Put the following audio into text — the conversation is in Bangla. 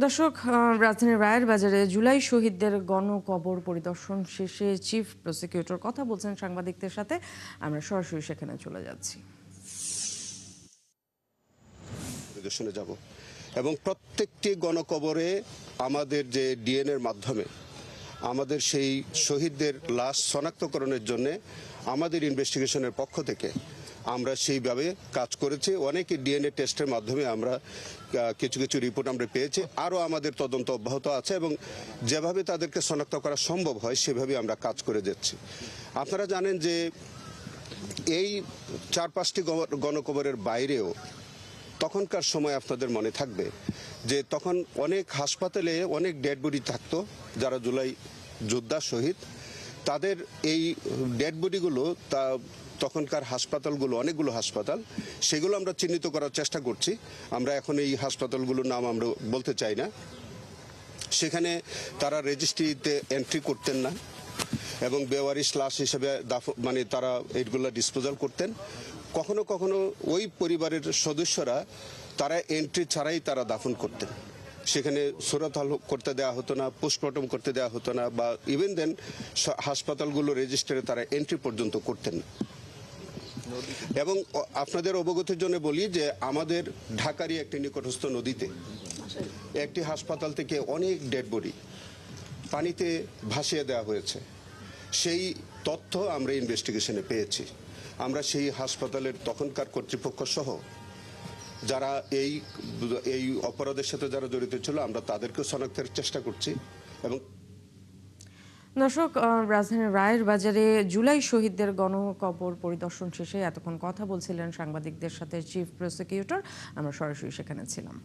দর্শক, রাজধানীর রায়ের বাজারে জুলাই শহীদদের গণকবর পরিদর্শন শেষে চিফ প্রসিকিউটর কথা বলছেন সাংবাদিকদের সাথে। আমরা সরাসরি সেখানে চলে যাচ্ছি। পরিদর্শনে যাব এবং প্রত্যেকটি গণকবরে আমাদের যে ডিএনএর মাধ্যমে আমাদের সেই শহীদদের লাশ শনাক্তকরণের জন্য আমাদের ইনভেস্টিগেশনের পক্ষ থেকে আমরা সেইভাবে কাজ করেছি। অনেক ডিএনএ টেস্টের মাধ্যমে আমরা কিছু কিছু রিপোর্ট আমরা পেয়েছি। আরও আমাদের তদন্ত অব্যাহত আছে এবং যেভাবে তাদেরকে শনাক্ত করা সম্ভব হয় সেভাবে আমরা কাজ করে যাচ্ছি। আপনারা জানেন যে এই 4-5টি গণকবরের বাইরেও তখনকার সময় আপনাদের মনে থাকবে যে তখন অনেক হাসপাতালে অনেক ডেড বডি থাকতো, যারা জুলাই যোদ্ধা শহীদ তাদের এই ডেড বডিগুলো তখনকার হাসপাতালগুলো অনেকগুলো হাসপাতাল, সেগুলো আমরা চিহ্নিত করার চেষ্টা করছি। আমরা এখন এই হাসপাতালগুলোর নাম আমরা বলতে চাই না। সেখানে তারা রেজিস্ট্রিতে এন্ট্রি করতেন না এবং বেওয়ারিশ লাশ হিসেবে তারা এইগুলো ডিসপোজাল করতেন। কখনো কখনো ওই পরিবারের সদস্যরা তারা এন্ট্রি ছাড়াই তারা দাফন করতেন। সেখানে সুরাতহাল করতে দেওয়া হতো না, পোস্টমর্টম করতে দেওয়া হতো না, বা ইভেন দেন হাসপাতালগুলো রেজিস্টারে তারা এন্ট্রি পর্যন্ত করতেন না। এবং আপনাদের অবগতির জন্য বলি যে আমাদের ঢাকারই একটি নিকটস্থ নদীতে একটি হাসপাতাল থেকে অনেক ডেড বডি পানিতে ভাসিয়ে দেওয়া হয়েছে। সেই তথ্য আমরা ইনভেস্টিগেশনে পেয়েছি। আমরা সেই হাসপাতালের তখনকার কর্তৃপক্ষ সহ যারা এই অপরাধের সাথে যারা জড়িত ছিল আমরা তাদেরকেও শনাক্তের চেষ্টা করছি। এবং দর্শক, রাজধানীর রায়ের বাজারে জুলাই শহীদদের গণকবর পরিদর্শন শেষে এতক্ষণ কথা বলছিলেন সাংবাদিকদের সাথে চিফ প্রসিকিউটর। আমরা সরাসরি সেখানে ছিলাম।